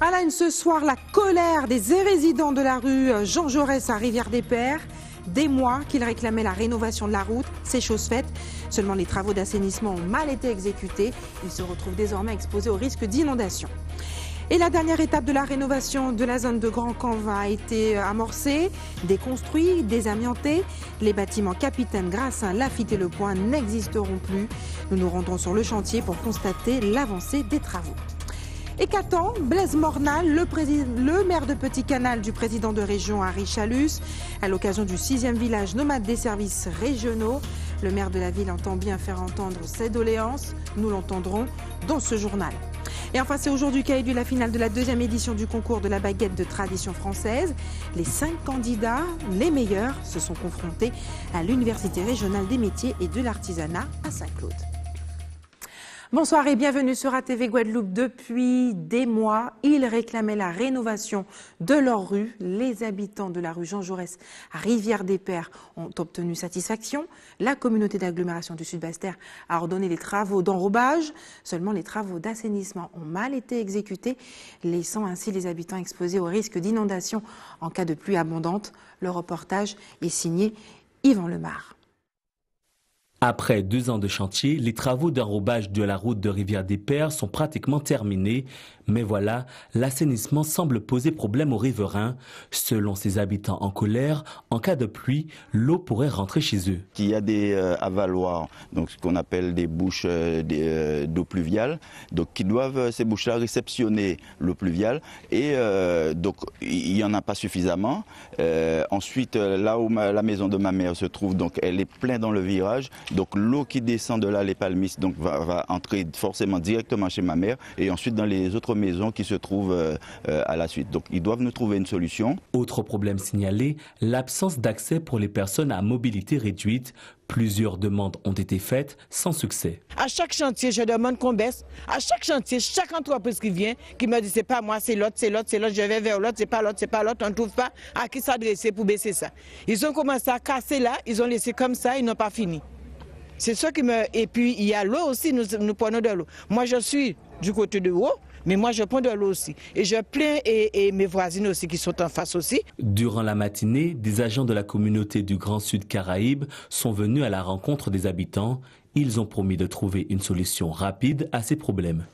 À la une ce soir, la colère des résidents de la rue Jean Jaurès à Rivière-des-Pères. Des mois qu'ils réclamaient la rénovation de la route, c'est chose faite. Seulement les travaux d'assainissement ont mal été exécutés. Ils se retrouvent désormais exposés au risque d'inondation. Et la dernière étape de la rénovation de la zone de Grand Camp a été amorcée, déconstruit, désamianté. Les bâtiments Capitaine, Grassin, Laffitte et Le Point n'existeront plus. Nous nous rendons sur le chantier pour constater l'avancée des travaux. Et qu'attend Blaise Mornal, le maire de Petit Canal du président de région Harry Chalus, à l'occasion du 6e village nomade des services régionaux. Le maire de la ville entend bien faire entendre ses doléances. Nous l'entendrons dans ce journal. Et enfin, c'est aujourd'hui qu'a eu lieu la finale de la 2e édition du concours de la baguette de tradition française. Les 5 candidats, les meilleurs, se sont confrontés à l'Université régionale des métiers et de l'artisanat à Saint-Claude. Bonsoir et bienvenue sur ATV Guadeloupe. Depuis des mois, ils réclamaient la rénovation de leur rue. Les habitants de la rue Jean Jaurès à Rivière-des-Pères ont obtenu satisfaction. La communauté d'agglomération du Sud-Basse-Terre a ordonné les travaux d'enrobage. Seulement les travaux d'assainissement ont mal été exécutés, laissant ainsi les habitants exposés au risque d'inondation en cas de pluie abondante. Le reportage est signé Yvan Lemar. Après 2 ans de chantier, les travaux d'enrobage de la route de Rivière-des-Pères sont pratiquement terminés. Mais voilà, l'assainissement semble poser problème aux riverains. Selon ces habitants en colère, en cas de pluie, l'eau pourrait rentrer chez eux. Il y a des avaloirs, donc ce qu'on appelle des bouches d'eau pluviale, donc qui doivent ces bouches-là réceptionner l'eau pluviale et donc il n'y en a pas suffisamment. Ensuite, là où la maison de ma mère se trouve, donc elle est pleine dans le virage, donc l'eau qui descend de là, les palmistes, donc va entrer forcément directement chez ma mère et ensuite dans les autres maisons qui se trouvent à la suite. Donc ils doivent nous trouver une solution. Autre problème signalé, l'absence d'accès pour les personnes à mobilité réduite. Plusieurs demandes ont été faites sans succès. À chaque chantier, je demande qu'on baisse. À chaque chantier, chaque entreprise qui vient, qui me dit c'est pas moi, c'est l'autre, c'est l'autre, c'est l'autre, je vais vers l'autre, c'est pas l'autre, on ne trouve pas à qui s'adresser pour baisser ça. Ils ont commencé à casser là, ils ont laissé comme ça, ils n'ont pas fini. C'est ça qui me... Et puis il y a l'eau aussi, nous prenons de l'eau. Moi je suis du côté de haut, mais moi je prends de l'eau aussi. Et je plains et mes voisines aussi qui sont en face aussi. Durant la matinée, des agents de la communauté du Grand Sud Caraïbe sont venus à la rencontre des habitants. Ils ont promis de trouver une solution rapide à ces problèmes.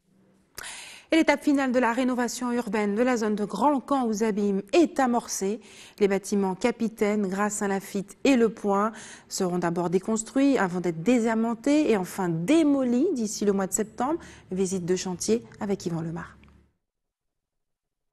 Et l'étape finale de la rénovation urbaine de la zone de Grand Camp aux Abîmes est amorcée. Les bâtiments Capitaine, Grassin, Laffitte et Le Point seront d'abord déconstruits avant d'être désamiantés et enfin démolis d'ici le mois de septembre. Visite de chantier avec Yvan Lemar.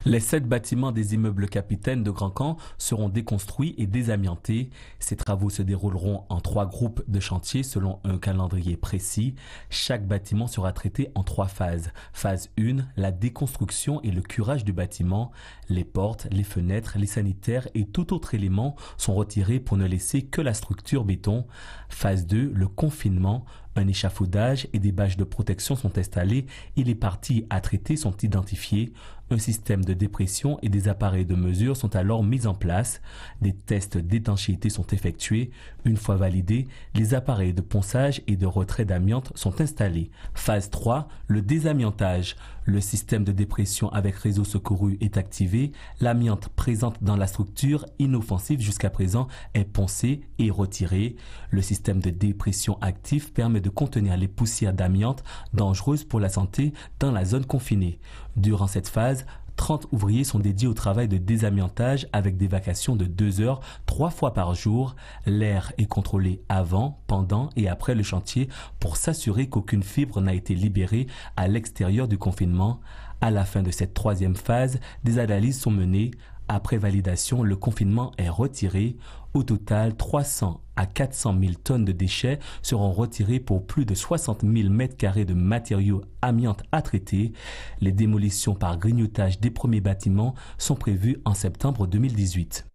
Les 7 bâtiments des immeubles Capitaine de Grand Camp seront déconstruits et désamiantés. Ces travaux se dérouleront en 3 groupes de chantier selon un calendrier précis. Chaque bâtiment sera traité en 3 phases. Phase 1, la déconstruction et le curage du bâtiment. Les portes, les fenêtres, les sanitaires et tout autre élément sont retirés pour ne laisser que la structure béton. Phase 2, le confinement. Un échafaudage et des bâches de protection sont installées et les parties à traiter sont identifiées. Un système de dépression et des appareils de mesure sont alors mis en place. Des tests d'étanchéité sont effectués. Une fois validés, les appareils de ponçage et de retrait d'amiante sont installés. Phase 3, le désamiantage. Le système de dépression avec réseau secouru est activé. L'amiante présente dans la structure, inoffensive jusqu'à présent, est poncée et retirée. Le système de dépression actif permet de contenir les poussières d'amiante dangereuses pour la santé dans la zone confinée. Durant cette phase, 30 ouvriers sont dédiés au travail de désamiantage avec des vacations de 2 heures, 3 fois par jour. L'air est contrôlé avant, pendant et après le chantier pour s'assurer qu'aucune fibre n'a été libérée à l'extérieur du confinement. À la fin de cette 3e phase, des analyses sont menées. Après validation, le confinement est retiré. Au total, 300 à 400 000 tonnes de déchets seront retirés pour plus de 60 000 mètres carrés de matériaux amiante à traiter. Les démolitions par grignotage des premiers bâtiments sont prévues en septembre 2018.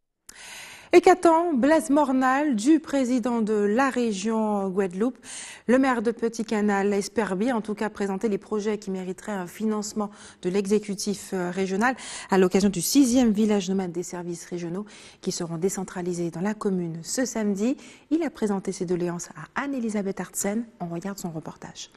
Et qu'attend Blaise Mornal du président de la région Guadeloupe? Le maire de Petit Canal espère bien, en tout cas, présenter les projets qui mériteraient un financement de l'exécutif régional à l'occasion du 6e village nomade des services régionaux qui seront décentralisés dans la commune ce samedi. Il a présenté ses doléances à Anne-Elisabeth Artsen. On regarde son reportage.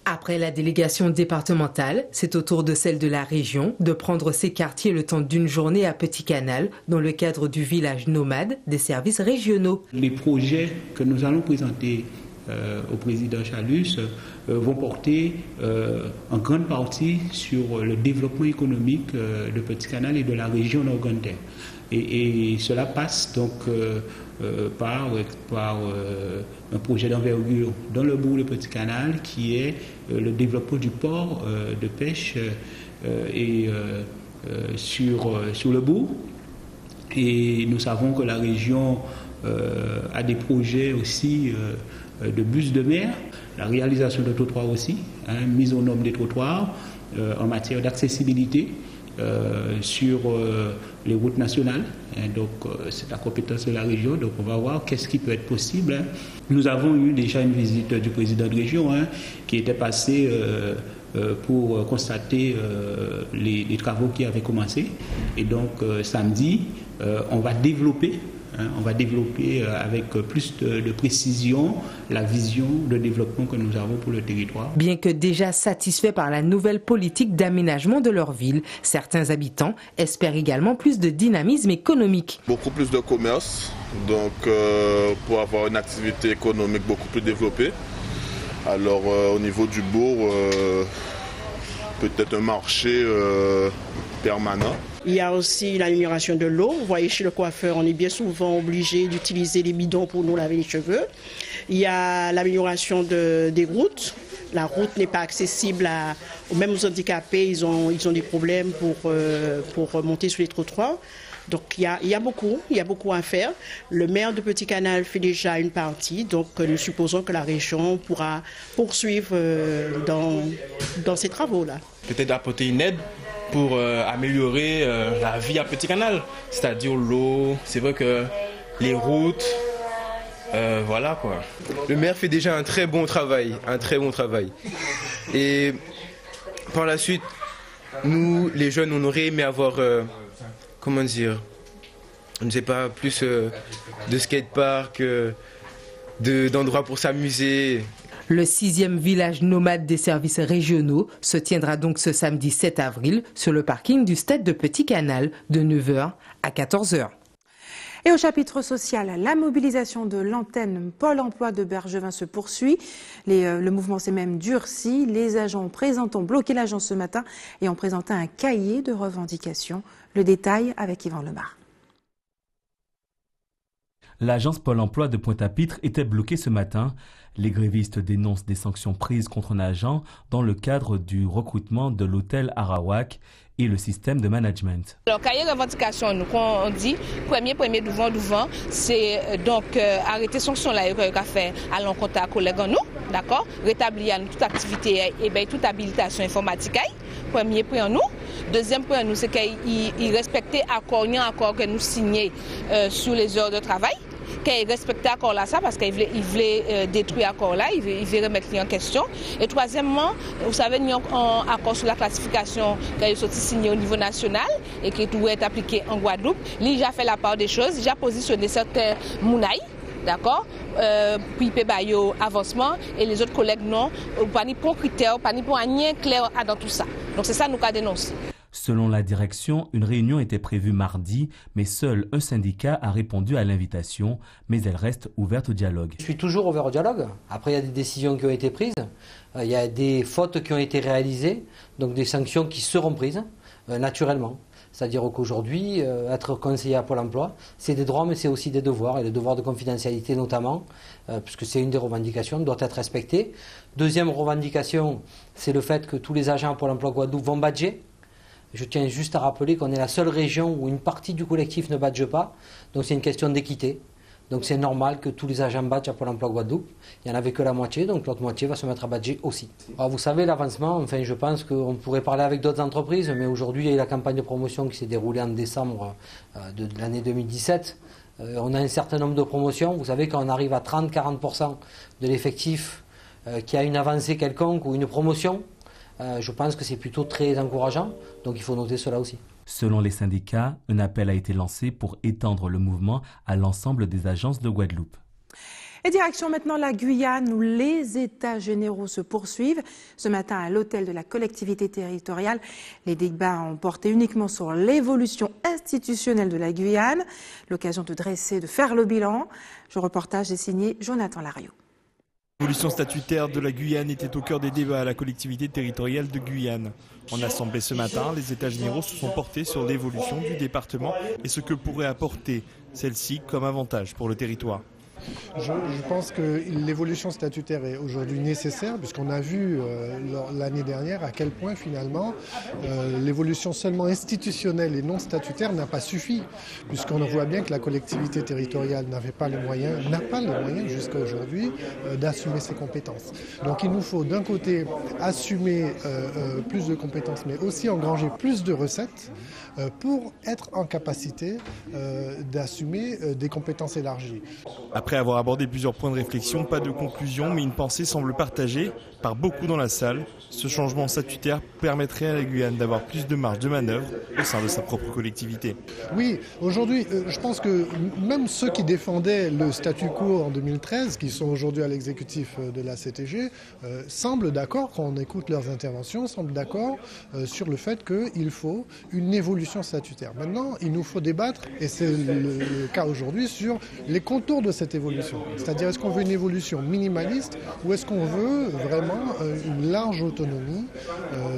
Après la délégation départementale, c'est au tour de celle de la région de prendre ses quartiers le temps d'une journée à Petit Canal dans le cadre du village nomade des services régionaux. Les projets que nous allons présenter au président Chalus vont porter en grande partie sur le développement économique de Petit Canal et de la région Nord-Grande-Terre. Et cela passe donc par un projet d'envergure dans le bourg de Petit Canal qui est le développement du port de pêche sur le bourg. Et nous savons que la région a des projets aussi de bus de mer, la réalisation de trottoirs aussi, mise aux normes des trottoirs en matière d'accessibilité sur les routes nationales. Donc c'est la compétence de la région, donc on va voir qu'est-ce qui peut être possible. Nous avons eu déjà une visite du président de région qui était passé pour constater les travaux qui avaient commencé. Et donc samedi, on va développer avec plus de précision la vision de développement que nous avons pour le territoire. Bien que déjà satisfaits par la nouvelle politique d'aménagement de leur ville, certains habitants espèrent également plus de dynamisme économique. Beaucoup plus de commerce, donc pour avoir une activité économique beaucoup plus développée. Alors au niveau du bourg, peut-être un marché permanent. Il y a aussi l'amélioration de l'eau. Vous voyez, chez le coiffeur, on est bien souvent obligé d'utiliser les bidons pour nous laver les cheveux. Il y a l'amélioration des routes. La route n'est pas accessible même aux handicapés. Ils ont des problèmes pour monter sur les trottoirs. Donc il y a beaucoup à faire. Le maire de Petit Canal fait déjà une partie, donc nous supposons que la région pourra poursuivre dans ces travaux-là. Peut-être apporter une aide pour améliorer la vie à Petit Canal, c'est-à-dire l'eau, c'est vrai que les routes, voilà quoi. Le maire fait déjà un très bon travail. Et par la suite, nous, les jeunes, on aurait aimé avoir, comment dire, je ne sais pas, plus de skatepark, d'endroits pour s'amuser. Le 6e village nomade des services régionaux se tiendra donc ce samedi 7 avril sur le parking du stade de Petit Canal de 9h à 14h. Et au chapitre social, la mobilisation de l'antenne Pôle emploi de Bergevin se poursuit. Le mouvement s'est même durci. Les agents présents ont bloqué l'agence ce matin et ont présenté un cahier de revendications. Le détail avec Yvan Lemar. L'agence Pôle emploi de Pointe-à-Pitre était bloquée ce matin. Les grévistes dénoncent des sanctions prises contre un agent dans le cadre du recrutement de l'hôtel Arawak et le système de management. Alors, cahier de revendication, nous, on dit, premier devant, c'est donc arrêter sanction là qu'a fait à l'encontre à collègues en nous, d'accord, rétablir toute activité et bien toute habilitation informatique. Premier point en nous. Deuxième point en nous, c'est qu'il respectait accord que nous signons sur les heures de travail. Qu'il respectait l'accord là, ça, parce qu'il voulait détruire l'accord là, il veut remettre en question. Et troisièmement, vous savez, nous avons un accord sur la classification qui a sorti signé au niveau national et qui doit être appliqué en Guadeloupe. Il a déjà fait la part des choses, il a positionné certains mounaïs, d'accord, puis il peut bailler avancement et les autres collègues non, pas ni pour critères, pas ni pour rien clair dans tout ça. Donc c'est ça nous avons dénoncé. Selon la direction, une réunion était prévue mardi, mais seul un syndicat a répondu à l'invitation, mais elle reste ouverte au dialogue. Je suis toujours ouvert au dialogue. Après, il y a des décisions qui ont été prises, il y a des fautes qui ont été réalisées, donc des sanctions qui seront prises naturellement. C'est-à-dire qu'aujourd'hui, être conseiller à Pôle emploi, c'est des droits, mais c'est aussi des devoirs, et le devoir de confidentialité notamment, puisque c'est une des revendications, doit être respecté. Deuxième revendication, c'est le fait que tous les agents à Pôle emploi Guadeloupe vont badger. Je tiens juste à rappeler qu'on est la seule région où une partie du collectif ne badge pas, donc c'est une question d'équité. Donc c'est normal que tous les agents badge à Pôle emploi Guadeloupe, il n'y en avait que la moitié, donc l'autre moitié va se mettre à badger aussi. Alors vous savez, l'avancement, enfin je pense qu'on pourrait parler avec d'autres entreprises, mais aujourd'hui il y a eu la campagne de promotion qui s'est déroulée en décembre de l'année 2017. On a un certain nombre de promotions. Vous savez, quand on arrive à 30-40% de l'effectif qui a une avancée quelconque ou une promotion, je pense que c'est plutôt très encourageant. Donc il faut noter cela aussi. Selon les syndicats, un appel a été lancé pour étendre le mouvement à l'ensemble des agences de Guadeloupe. Et direction maintenant la Guyane où les états généraux se poursuivent. Ce matin à l'hôtel de la collectivité territoriale, les débats ont porté uniquement sur l'évolution institutionnelle de la Guyane. L'occasion de faire le bilan. Le reportage est signé Jonathan Lariot. L'évolution statutaire de la Guyane était au cœur des débats à la collectivité territoriale de Guyane. En assemblée ce matin, les états généraux se sont portés sur l'évolution du département et ce que pourrait apporter celle-ci comme avantage pour le territoire. Je pense que l'évolution statutaire est aujourd'hui nécessaire puisqu'on a vu l'année dernière à quel point finalement l'évolution seulement institutionnelle et non statutaire n'a pas suffi puisqu'on voit bien que la collectivité territoriale n'a pas les moyens jusqu'à aujourd'hui d'assumer ses compétences. Donc il nous faut d'un côté assumer plus de compétences mais aussi engranger plus de recettes pour être en capacité d'assumer des compétences élargies. Après avoir abordé plusieurs points de réflexion, pas de conclusion, mais une pensée semble partagée par beaucoup dans la salle. Ce changement statutaire permettrait à la Guyane d'avoir plus de marge de manœuvre au sein de sa propre collectivité. Oui, aujourd'hui, je pense que même ceux qui défendaient le statu quo en 2013, qui sont aujourd'hui à l'exécutif de la CTG, semblent d'accord, quand on écoute leurs interventions, semblent d'accord sur le fait qu'il faut une évolution statutaire. Maintenant, il nous faut débattre, et c'est le cas aujourd'hui, sur les contours de cette évolution. C'est-à-dire, est-ce qu'on veut une évolution minimaliste ou est-ce qu'on veut vraiment une large autonomie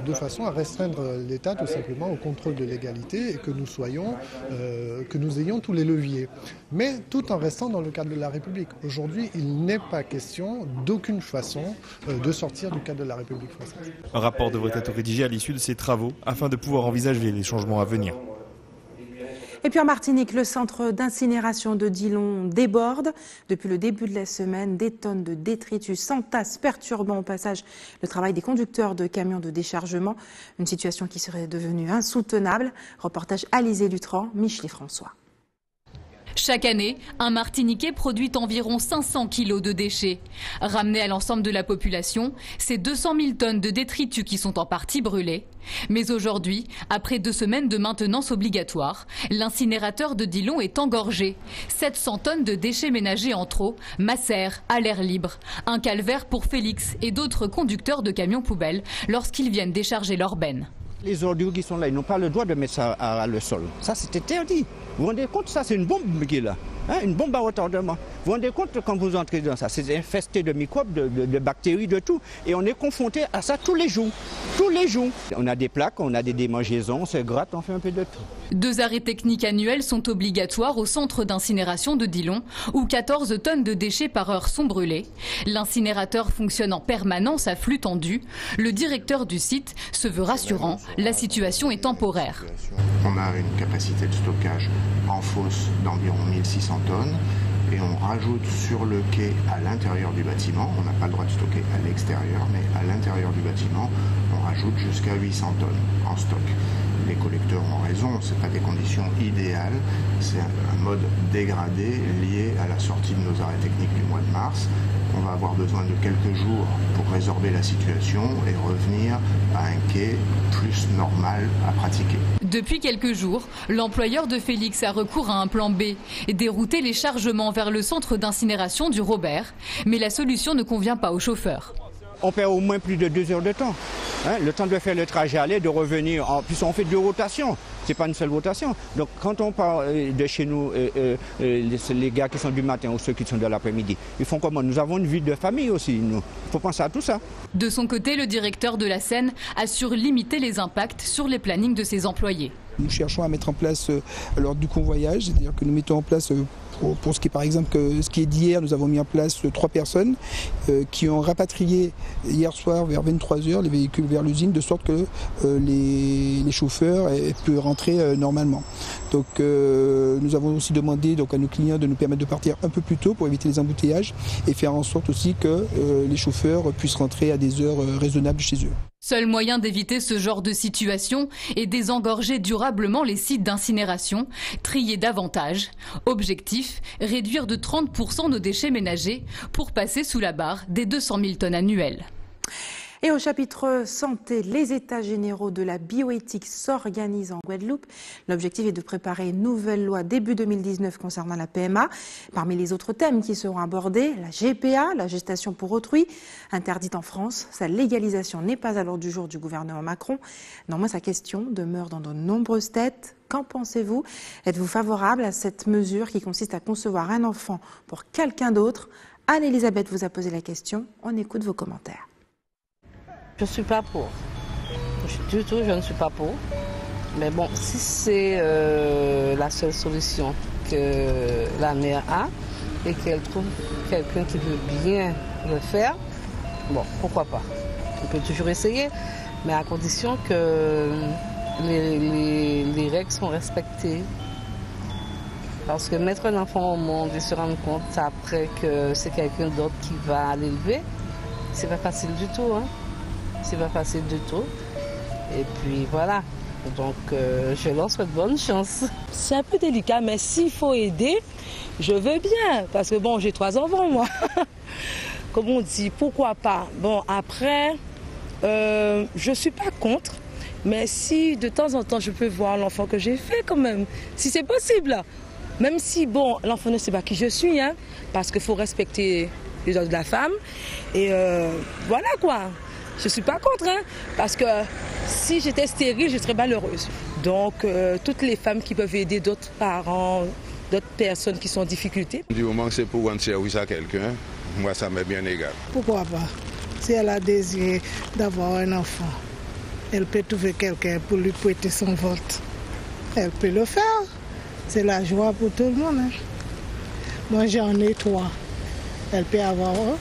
de façon à restreindre l'État tout simplement au contrôle de l'égalité et que nous ayons tous les leviers. Mais tout en restant dans le cadre de la République. Aujourd'hui, il n'est pas question d'aucune façon de sortir du cadre de la République française. Un rapport devrait être rédigé à l'issue de ces travaux afin de pouvoir envisager les changements à venir. Et puis en Martinique, le centre d'incinération de Dillon déborde. Depuis le début de la semaine, des tonnes de détritus s'entassent, perturbant au passage le travail des conducteurs de camions de déchargement. Une situation qui serait devenue insoutenable. Reportage Alizé Dutran, Michelet François. Chaque année, un Martiniquais produit environ 500 kilos de déchets. Ramenés à l'ensemble de la population, c'est 200 000 tonnes de détritus qui sont en partie brûlés. Mais aujourd'hui, après 2 semaines de maintenance obligatoire, l'incinérateur de Dillon est engorgé. 700 tonnes de déchets ménagers en trop macèrent à l'air libre. Un calvaire pour Félix et d'autres conducteurs de camions poubelles lorsqu'ils viennent décharger leur benne. Les ordures qui sont là, ils n'ont pas le droit de mettre ça à le sol. Ça, c'est interdit. Vous vous rendez compte, ça, c'est une bombe qui est là. Une bombe à retardement. Vous vous rendez compte quand vous entrez dans ça, c'est infesté de microbes, de bactéries, de tout. Et on est confronté à ça tous les jours. Tous les jours. On a des plaques, on a des démangeaisons, on se gratte, on fait un peu de tout. 2 arrêts techniques annuels sont obligatoires au centre d'incinération de Dillon, où 14 tonnes de déchets par heure sont brûlées. L'incinérateur fonctionne en permanence à flux tendu. Le directeur du site se veut rassurant, la situation est temporaire. On a une capacité de stockage en fosse d'environ 1600 tonnes et on rajoute sur le quai à l'intérieur du bâtiment, on n'a pas le droit de stocker à l'extérieur, mais à l'intérieur du bâtiment, on rajoute jusqu'à 800 tonnes en stock. Les collecteurs ont raison, ce n'est pas des conditions idéales, c'est un mode dégradé lié à la sortie de nos arrêts techniques du mois de mars. On va avoir besoin de quelques jours pour résorber la situation et revenir à un quai plus normal à pratiquer. Depuis quelques jours, l'employeur de Félix a recours à un plan B, dérouter les chargements vers le centre d'incinération du Robert. Mais la solution ne convient pas aux chauffeurs. On perd au moins plus de 2 heures de temps. Le temps de faire le trajet aller, de revenir. En plus, on fait 2 rotations. Ce n'est pas une seule rotation. Donc, quand on part de chez nous, les gars qui sont du matin ou ceux qui sont de l'après-midi, ils font comment? Nous avons une vie de famille aussi. Il faut penser à tout ça. De son côté, le directeur de la Seine assure limiter les impacts sur les plannings de ses employés. Nous cherchons à mettre en place l'ordre du convoyage, c'est-à-dire que nous mettons en place Pour ce qui est par exemple, ce qui est d'hier, nous avons mis en place 3 personnes qui ont rapatrié hier soir vers 23h les véhicules vers l'usine, de sorte que les chauffeurs peuvent rentrer normalement. Donc nous avons aussi demandé à nos clients de nous permettre de partir un peu plus tôt pour éviter les embouteillages et faire en sorte aussi que les chauffeurs puissent rentrer à des heures raisonnables chez eux. Seul moyen d'éviter ce genre de situation est désengorger durablement les sites d'incinération, trier davantage. Objectif, réduire de 30% nos déchets ménagers pour passer sous la barre des 200 000 tonnes annuelles. Et au chapitre santé, les états généraux de la bioéthique s'organisent en Guadeloupe. L'objectif est de préparer une nouvelle loi début 2019 concernant la PMA. Parmi les autres thèmes qui seront abordés, la GPA, la gestation pour autrui, interdite en France. Sa légalisation n'est pas à l'ordre du jour du gouvernement Macron. Néanmoins, sa question demeure dans de nombreuses têtes. Qu'en pensez-vous? Êtes-vous favorable à cette mesure qui consiste à concevoir un enfant pour quelqu'un d'autre? Anne-Elisabeth vous a posé la question. On écoute vos commentaires. Je ne suis pas pour. Du tout, je ne suis pas pour. Mais bon, si c'est la seule solution que la mère a et qu'elle trouve quelqu'un qui veut bien le faire, bon, pourquoi pas. On peut toujours essayer, mais à condition que les règles sont respectées. Parce que mettre un enfant au monde et se rendre compte après que c'est quelqu'un d'autre qui va l'élever, c'est pas facile du tout, hein. C'est pas facile du tout. Et puis voilà. Donc je leur souhaite bonne chance. C'est un peu délicat, mais s'il faut aider, je veux bien. Parce que bon, j'ai 3 enfants moi. Comme on dit, pourquoi pas. Bon, après, je suis pas contre. Mais si de temps en temps je peux voir l'enfant que j'ai fait quand même, si c'est possible. Même si, bon, l'enfant ne sait pas qui je suis, hein, parce qu'il faut respecter les droits de la femme. Et voilà quoi. Je ne suis pas contre, hein, parce que si j'étais stérile, je serais malheureuse. Donc, toutes les femmes qui peuvent aider d'autres parents, d'autres personnes qui sont en difficulté. Du moment que c'est pour rendre service à quelqu'un, moi ça m'est bien égal. Pourquoi pas? Si elle a désiré d'avoir un enfant, elle peut trouver quelqu'un pour lui prêter son ventre. Elle peut le faire. C'est la joie pour tout le monde. Hein. Moi j'en ai 3. Elle peut avoir un.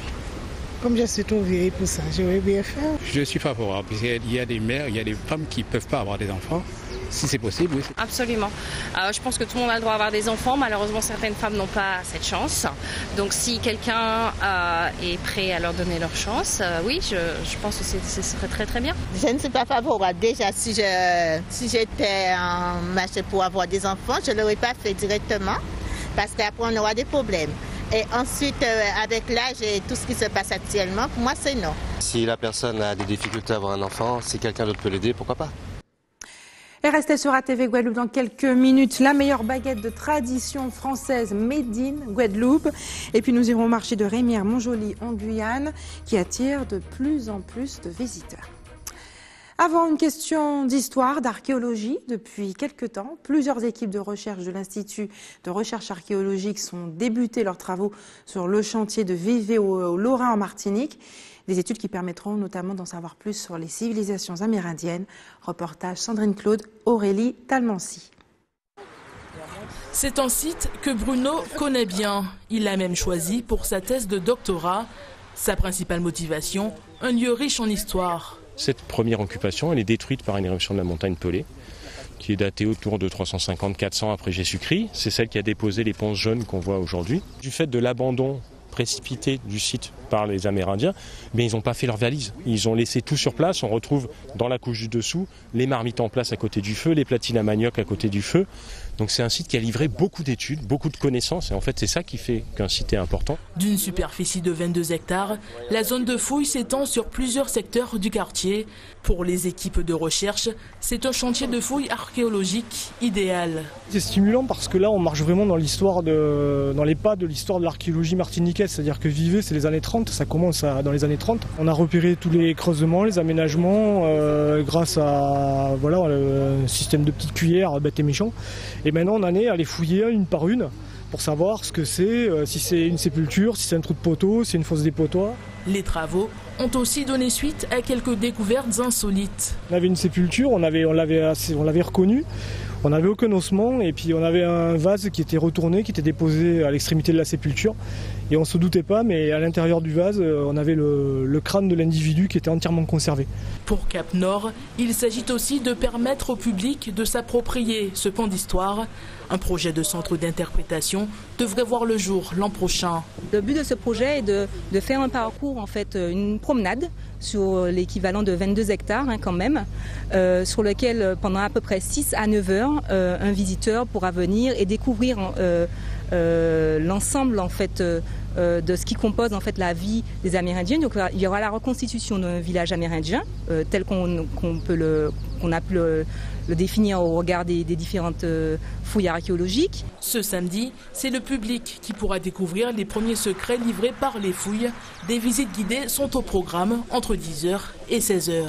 Comme je suis trop vieille pour ça, je vais bien faire. Je suis favorable, parce qu'il y a des mères, il y a des femmes qui ne peuvent pas avoir des enfants. Si c'est possible, oui. Absolument. Je pense que tout le monde a le droit d'avoir des enfants. Malheureusement, certaines femmes n'ont pas cette chance. Donc si quelqu'un est prêt à leur donner leur chance, oui, je pense que ce serait très très bien. Je ne suis pas favorable. Déjà, si j'étais en marché pour avoir des enfants, je ne l'aurais pas fait directement, parce qu'après on aura des problèmes. Et ensuite, avec l'âge et tout ce qui se passe actuellement, pour moi, c'est non. Si la personne a des difficultés à avoir un enfant, si quelqu'un d'autre peut l'aider, pourquoi pas? Et restez sur ATV Guadeloupe dans quelques minutes. La meilleure baguette de tradition française made in Guadeloupe. Et puis nous irons au marché de Rémière-Montjoly en Guyane, qui attire de plus en plus de visiteurs. Avant une question d'histoire, d'archéologie, depuis quelques temps, plusieurs équipes de recherche de l'Institut de recherche archéologique ont débuté leurs travaux sur le chantier de Vevey au Lorrain en Martinique. Des études qui permettront notamment d'en savoir plus sur les civilisations amérindiennes. Reportage Sandrine Claude, Aurélie Talmancy. C'est un site que Bruno connaît bien. Il l'a même choisi pour sa thèse de doctorat. Sa principale motivation, un lieu riche en histoire. Cette première occupation, elle est détruite par une éruption de la montagne Pelée, qui est datée autour de 350-400 après Jésus-Christ. C'est celle qui a déposé les ponces jaunes qu'on voit aujourd'hui. Du fait de l'abandon précipité du site par les Amérindiens, mais ils n'ont pas fait leur valise. Ils ont laissé tout sur place. On retrouve dans la couche du dessous les marmites en place à côté du feu, les platines à manioc à côté du feu. Donc c'est un site qui a livré beaucoup d'études, beaucoup de connaissances, et en fait c'est ça qui fait qu'un site est important. D'une superficie de 22 hectares, la zone de fouille s'étend sur plusieurs secteurs du quartier. Pour les équipes de recherche, c'est un chantier de fouilles archéologiques idéal. C'est stimulant parce que là on marche vraiment dans les pas de l'histoire de l'archéologie martiniquaise, c'est-à-dire que Vevey c'est les années 30, ça commence dans les années 30. On a repéré tous les creusements, les aménagements grâce à un système de petites cuillères bêtes et méchants. Et maintenant on en est à les fouiller une par une pour savoir ce que c'est, si c'est une sépulture, si c'est un trou de poteau, si c'est une fosse des potois. Les travaux ont aussi donné suite à quelques découvertes insolites. On avait une sépulture, on l'avait reconnue, On n'avait aucun ossement et puis on avait un vase qui était retourné, qui était déposé à l'extrémité de la sépulture. Et on ne se doutait pas, mais à l'intérieur du vase, on avait le crâne de l'individu qui était entièrement conservé. Pour Cap Nord, il s'agit aussi de permettre au public de s'approprier ce pan d'histoire. Un projet de centre d'interprétation devrait voir le jour l'an prochain. Le but de ce projet est de faire un parcours, en fait, une promenade sur l'équivalent de 22 hectares quand même, sur lequel pendant à peu près 6 à 9 heures, un visiteur pourra venir et découvrir l'ensemble en fait de ce qui compose en fait la vie des Amérindiens. Donc il y aura la reconstitution d'un village amérindien tel qu'on a pu le définir au regard des différentes fouilles archéologiques. Ce samedi, c'est le public qui pourra découvrir les premiers secrets livrés par les fouilles. Des visites guidées sont au programme entre 10h et 16h.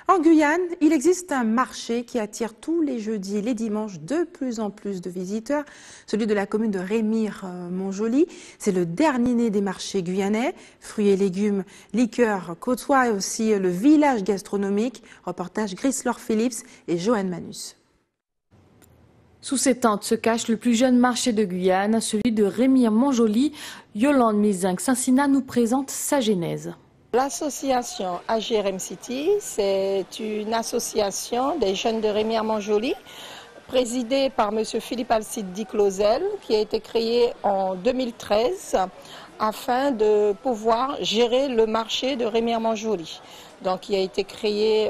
En Guyane, il existe un marché qui attire tous les jeudis et les dimanches de plus en plus de visiteurs, celui de la commune de Remire-Montjoly. C'est le dernier né des marchés guyanais. Fruits et légumes, liqueurs côtoient aussi le village gastronomique. Reportage Grislor Phillips et Joanne Manus. Sous ces tentes se cache le plus jeune marché de Guyane, celui de Remire-Montjoly. Yolande Mizinck-Saint-Sina nous présente sa genèse. L'association AGRM City, c'est une association des jeunes de Remire-Montjoly, présidée par M. Philippe Alcide Di-Clausel, qui a été créée en 2013 afin de pouvoir gérer le marché de Remire-Montjoly. Donc il a été créé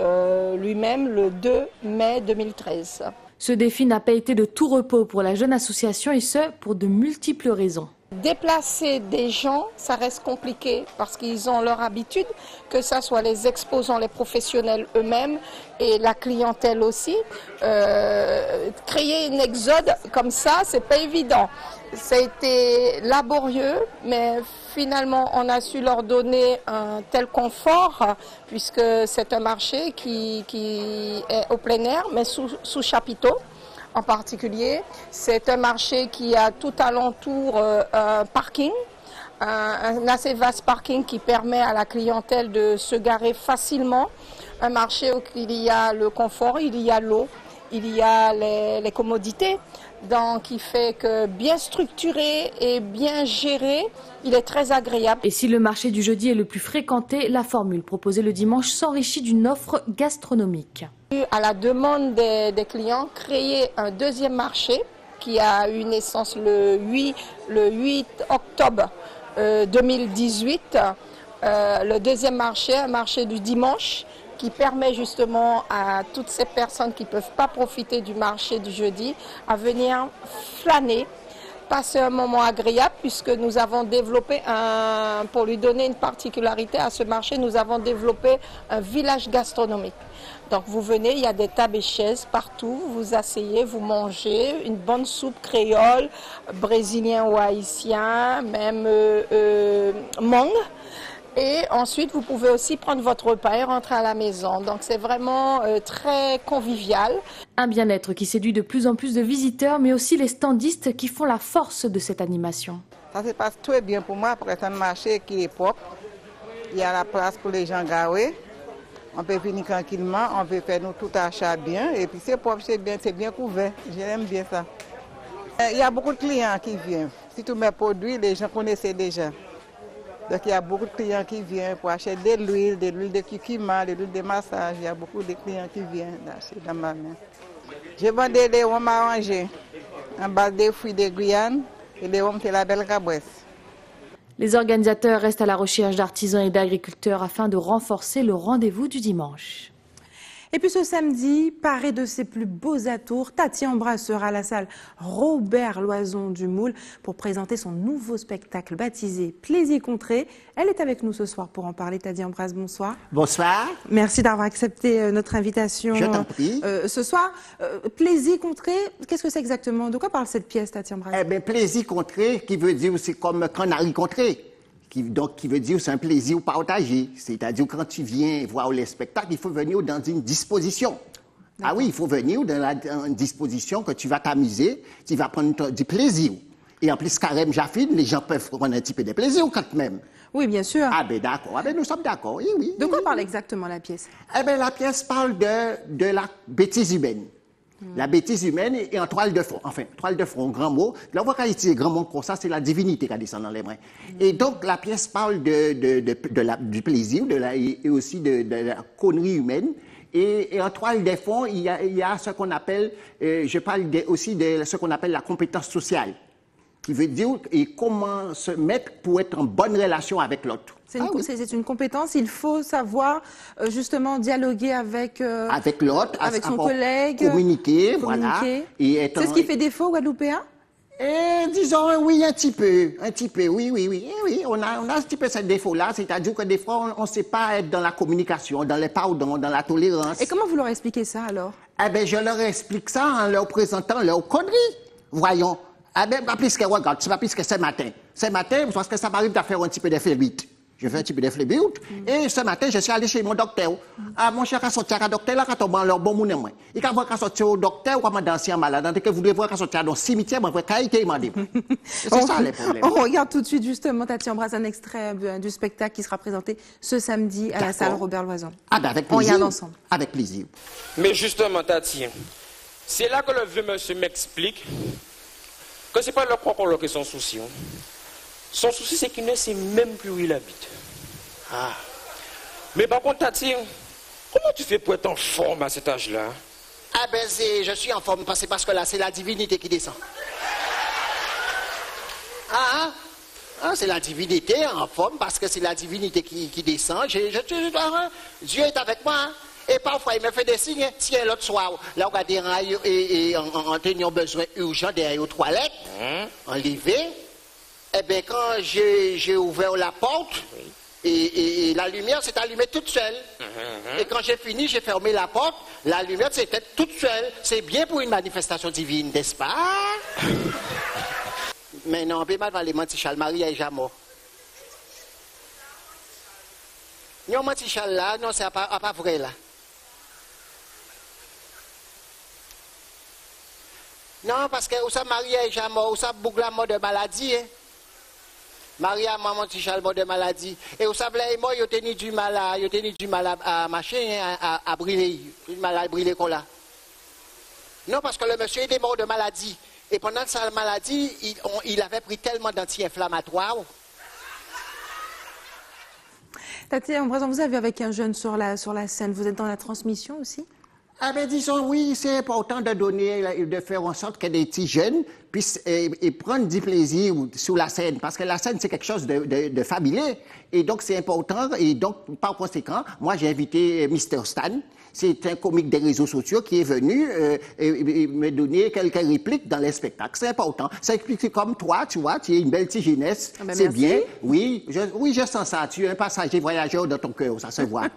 lui-même le 2 mai 2013. Ce défi n'a pas été de tout repos pour la jeune association et ce, pour de multiples raisons. Déplacer des gens, ça reste compliqué parce qu'ils ont leur habitude, que ce soit les exposants, les professionnels eux-mêmes et la clientèle aussi. Créer une exode comme ça, c'est pas évident. Ça a été laborieux, mais finalement on a su leur donner un tel confort puisque c'est un marché qui est au plein air, mais sous chapiteau. En particulier, c'est un marché qui a tout alentour un parking, un assez vaste parking qui permet à la clientèle de se garer facilement. Un marché où il y a le confort, il y a l'eau, il y a les commodités. Donc il fait que bien structuré et bien géré, il est très agréable. Et si le marché du jeudi est le plus fréquenté, la formule proposée le dimanche s'enrichit d'une offre gastronomique. À la demande des clients, créer un deuxième marché qui a eu naissance le 8 octobre 2018. Le deuxième marché, un marché du dimanche, qui permet justement à toutes ces personnes qui ne peuvent pas profiter du marché du jeudi à venir flâner, passer un moment agréable puisque nous avons développé, pour lui donner une particularité à ce marché, nous avons développé un village gastronomique. Donc vous venez, il y a des tables et chaises partout, vous vous asseyez, vous mangez une bonne soupe créole, brésilien ou haïtien, même mangue. Et ensuite, vous pouvez aussi prendre votre repas et rentrer à la maison. Donc c'est vraiment très convivial. Un bien-être qui séduit de plus en plus de visiteurs, mais aussi les standistes qui font la force de cette animation. Ça se passe très bien pour moi, pour être un marché qui est propre. Il y a la place pour les gens garés. On peut venir tranquillement, on peut faire nous tout achat bien. Et puis c'est propre, c'est bien couvert. J'aime bien ça. Il y a beaucoup de clients qui viennent. Si tous mes produits, les gens connaissaient déjà. Donc il y a beaucoup de clients qui viennent pour acheter de l'huile de curcuma, de l'huile de massage. Il y a beaucoup de clients qui viennent acheter dans ma main. Je vends des légumes arrangés en base de fruits de Guyane et des légumes de la Belle Cabresse. Les organisateurs restent à la recherche d'artisans et d'agriculteurs afin de renforcer le rendez-vous du dimanche. Et puis ce samedi, parée de ses plus beaux atours, Tati Ambras sera à la salle Robert Loison du Moule pour présenter son nouveau spectacle baptisé Plaisir Contré. Elle est avec nous ce soir pour en parler. Tati Ambras, bonsoir. Bonsoir. Merci d'avoir accepté notre invitation. Je t'en prie. Ce soir, Plaisir Contré, qu'est-ce que c'est exactement? De quoi parle cette pièce, Tati Ambras? Eh bien, Plaisir Contré, qui veut dire c'est comme canari contré. Qui veut dire c'est un plaisir partagé. C'est-à-dire quand tu viens voir le spectacle, il faut venir dans une disposition. Ah oui, il faut venir dans une disposition que tu vas t'amuser, tu vas prendre du plaisir. Et en plus, carême Jaffine, les gens peuvent prendre un petit peu de plaisir quand même. Oui, bien sûr. Ah ben d'accord, nous sommes d'accord, oui. De quoi parle exactement la pièce? Eh bien, la pièce parle de la bêtise humaine. La bêtise humaine est en toile de fond. Enfin, toile de fond, grand mot. Là, on voit quand il grand mot comme ça, c'est la divinité qui descend dans les mains. Et donc, la pièce parle du plaisir et aussi de la connerie humaine. Et en toile de fond, il y a ce qu'on appelle, je parle aussi de ce qu'on appelle la compétence sociale, qui veut dire comment se mettre pour être en bonne relation avec l'autre. C'est une compétence, il faut savoir justement dialoguer avec l'autre, avec son collègue, communiquer. Voilà. C'est ce qui fait défaut, Guadeloupéen? Disons, oui, un petit peu, oui, on a un petit peu ce défaut-là, c'est-à-dire que des fois, on ne sait pas être dans la communication, dans le pardon, dans la tolérance. Et comment vous leur expliquez ça, alors? Je leur explique ça en leur présentant leurs conneries, voyons. Puisque, regarde, c'est pas puisque ce matin, parce que ça m'arrive de faire un petit peu de flébite. Je fais un petit peu de flébite, et ce matin, je suis allé chez mon docteur. Mon cher, quand sortir à docteur, là, quand on va leur bon moun, moi. Il quand voir quand sortir au docteur, ou à d'ancien malade, que vous devez voir quand sortir dans le cimetière, moi, quand il est mandé. C'est ça, les problèmes. On regarde tout de suite, justement, Tati Ambras, un extrait du spectacle qui sera présenté ce samedi à la salle Robert Loison. Avec plaisir. On regarde ensemble. Avec plaisir. Mais justement, Tati, c'est là que le vieux monsieur m'explique que c'est pas leur propre qui est son souci. Son souci, c'est qu'il ne sait même plus où il habite. Mais par contre, Tati, comment tu fais pour être en forme à cet âge-là? Je suis en forme parce que là, c'est la divinité qui descend. C'est la divinité en forme parce que c'est la divinité qui descend. Dieu est avec moi. Et parfois, il me fait des signes. Si l'autre soir, là, on a des rails et en ayant besoin urgent derrière aux toilettes, enlevé. Quand j'ai ouvert la porte, et la lumière s'est allumée toute seule. Et quand j'ai fini, j'ai fermé la porte, la lumière s'était toute seule. C'est bien pour une manifestation divine, n'est-ce pas? Mais non, on peut pas les mentir, Marie est déjà mort. Non, mentir là, non, c'est pas vrai là. Non, parce que Marie est déjà mort, beaucoup la mort de maladie. Marie a maman Tichal mort de maladie. Et vous savez, moi, il a du mal à marcher, à brûler. Du mal à brûler comme là. Non, parce que le monsieur est mort de maladie. Et pendant sa maladie, il avait pris tellement d'anti-inflammatoires. Tati Ambras, vous avez avec un jeune sur la scène, vous êtes dans la transmission aussi? Disons, oui, c'est important de faire en sorte que des petits jeunes puissent prendre du plaisir sur la scène, parce que la scène, c'est quelque chose de familier, et donc c'est important, et donc, par conséquent, moi, j'ai invité Mr. Stan. C'est un comique des réseaux sociaux qui est venu me donner quelques répliques dans les spectacles. C'est important. Ça explique comme toi, tu vois, tu es une belle petite jeunesse. C'est bien. Oui, je sens ça. Tu es un passager voyageur dans ton cœur, ça se voit.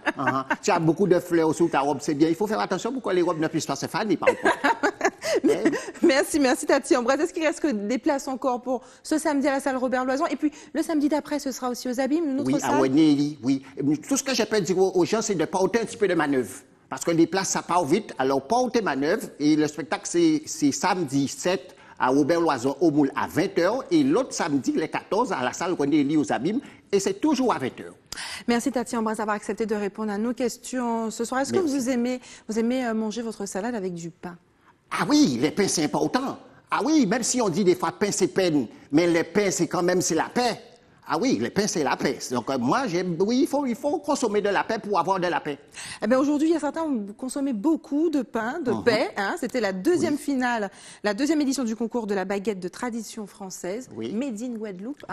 Tu as beaucoup de fleurs sous ta robe, c'est bien. Il faut faire attention pour que les robes ne puissent pas se faner, par contre. Merci Tati Ambras. Est-ce qu'il reste des places encore pour ce samedi à la salle Robert Loison? Et puis le samedi d'après, ce sera aussi aux Abîmes, une autre salle? À Weneli, oui. Tout ce que je peux dire aux gens, c'est de porter un petit peu de manœuvre. Parce que les places, ça part vite, alors portez manœuvre. Et le spectacle, c'est samedi 7 à Robert Loison au Moule à 20h. Et l'autre samedi, le 14, à la salle René Elie aux Abîmes. Et c'est toujours à 20h. Merci Tati Ambras d'avoir accepté de répondre à nos questions ce soir. Est-ce que vous aimez manger votre salade avec du pain? Ah oui, le pain, c'est important. Ah oui, même si on dit des fois pain, c'est peine. Mais le pain, c'est quand même, c'est la paix. Ah oui, le pain, c'est la paix. Donc moi, il faut consommer de la paix pour avoir de la paix. Aujourd'hui, il y a certains qui ont consommé beaucoup de pain, de paix. C'était la deuxième finale, la deuxième édition du concours de la baguette de tradition française, Made in Guadeloupe.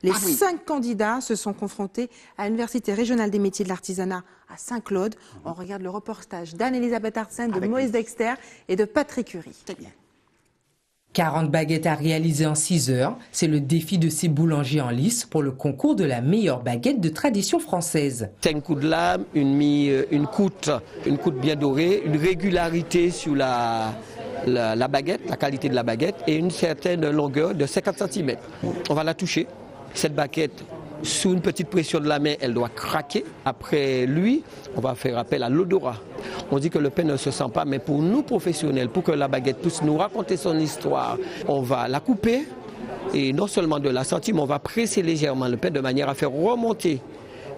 Les 5 candidats se sont confrontés à l'Université régionale des métiers de l'artisanat à Saint-Claude. On regarde le reportage d'Anne-Elisabeth Arsène, de Moïse Dexter et de Patrick Curie. C'est bien. 40 baguettes à réaliser en 6 heures, c'est le défi de ces boulangers en lice pour le concours de la meilleure baguette de tradition française. 5 coups de lame, une croûte bien dorée, une régularité sur la baguette, la qualité de la baguette et une certaine longueur de 50 cm. On va la toucher. Cette baguette, sous une petite pression de la main, elle doit craquer. Après lui, on va faire appel à l'odorat. On dit que le pain ne se sent pas, mais pour nous professionnels, pour que la baguette puisse nous raconter son histoire, on va la couper et non seulement de la sentir, mais on va presser légèrement le pain de manière à faire remonter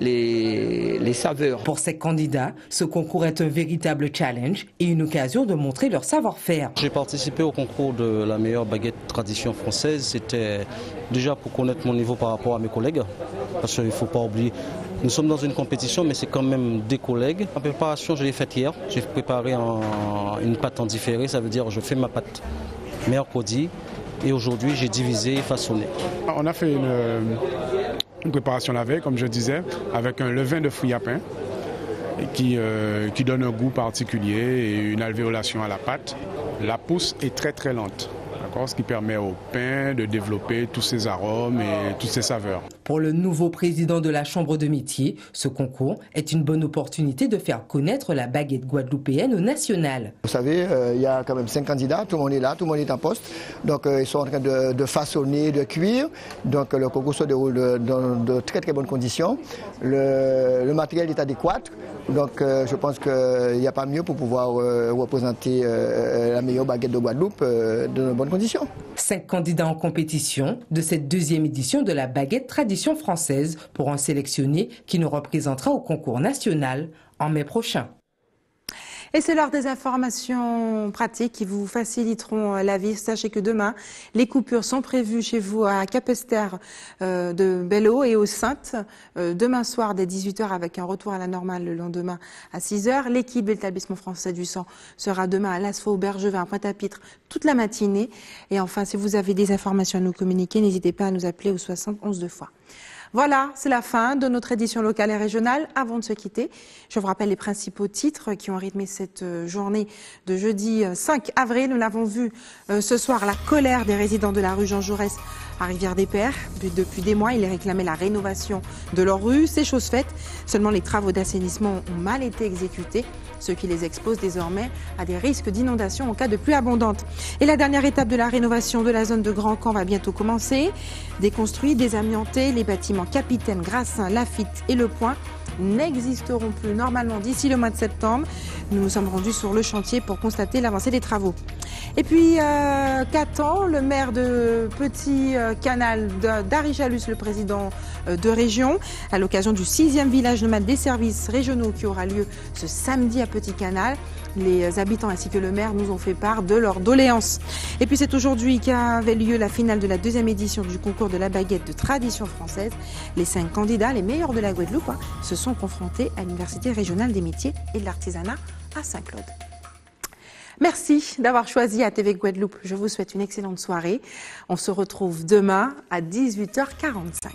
les saveurs. Pour ces candidats, ce concours est un véritable challenge et une occasion de montrer leur savoir-faire. J'ai participé au concours de la meilleure baguette tradition française. C'était déjà pour connaître mon niveau par rapport à mes collègues. Parce qu'il ne faut pas oublier, nous sommes dans une compétition, mais c'est quand même des collègues. La préparation, je l'ai faite hier. J'ai préparé une pâte en différé, ça veut dire je fais ma pâte mercredi. Et aujourd'hui, j'ai divisé et façonné. On a fait une préparation la veille, comme je disais, avec un levain de fruits à pain qui donne un goût particulier et une alvéolation à la pâte. La pousse est très très lente, ce qui permet au pain de développer tous ses arômes et toutes ses saveurs. Pour le nouveau président de la Chambre de métier, ce concours est une bonne opportunité de faire connaître la baguette guadeloupéenne au national. Vous savez, il y a quand même 5 candidats, tout le monde est là, tout le monde est en poste. Donc ils sont en train de façonner, de cuire. Donc le concours se déroule dans de très très bonnes conditions. Le matériel est adéquat. Donc je pense qu'il n'y a pas mieux pour pouvoir représenter la meilleure baguette de Guadeloupe dans de bonnes conditions. 5 candidats en compétition de cette 2e édition de la baguette tradition française pour un sélectionné qui nous représentera au concours national en mai prochain. Et c'est l'heure des informations pratiques qui vous faciliteront la vie. Sachez que demain, les coupures sont prévues chez vous à Capesterre de Belleau et aux Saintes. Demain soir dès 18h avec un retour à la normale le lendemain à 6h. L'équipe de l'établissement français du sang sera demain à Lasfaux, Bergevin, Pointe-à-Pitre toute la matinée. Et enfin, si vous avez des informations à nous communiquer, n'hésitez pas à nous appeler au 71 2 fois. Voilà, c'est la fin de notre édition locale et régionale. Avant de se quitter, je vous rappelle les principaux titres qui ont rythmé cette journée de jeudi 5 avril. Nous l'avons vu ce soir, la colère des résidents de la rue Jean Jaurès à Rivière-des-Pères. Depuis des mois, ils réclamaient la rénovation de leur rue. C'est chose faite. Seulement, les travaux d'assainissement ont mal été exécutés, ce qui les expose désormais à des risques d'inondation en cas de pluie abondante. Et la dernière étape de la rénovation de la zone de Grand Camp va bientôt commencer. Déconstruits, désamiantés, les bâtiments Capitaine, Grassin, Lafitte et Le Point n'existeront plus normalement d'ici le mois de septembre. Nous nous sommes rendus sur le chantier pour constater l'avancée des travaux. Et puis, qu'attend le maire de Petit Canal d'Ari-Jalus, le président de région, à l'occasion du 6e village nomade des services régionaux qui aura lieu ce samedi à Petit Canal. Les habitants ainsi que le maire nous ont fait part de leur doléance. Et puis c'est aujourd'hui qu'avait lieu la finale de la 2e édition du concours de la baguette de tradition française. Les 5 candidats, les meilleurs de la Guadeloupe, se sont confrontés à l'Université régionale des métiers et de l'artisanat à Saint-Claude. Merci d'avoir choisi ATV Guadeloupe. Je vous souhaite une excellente soirée. On se retrouve demain à 18h45.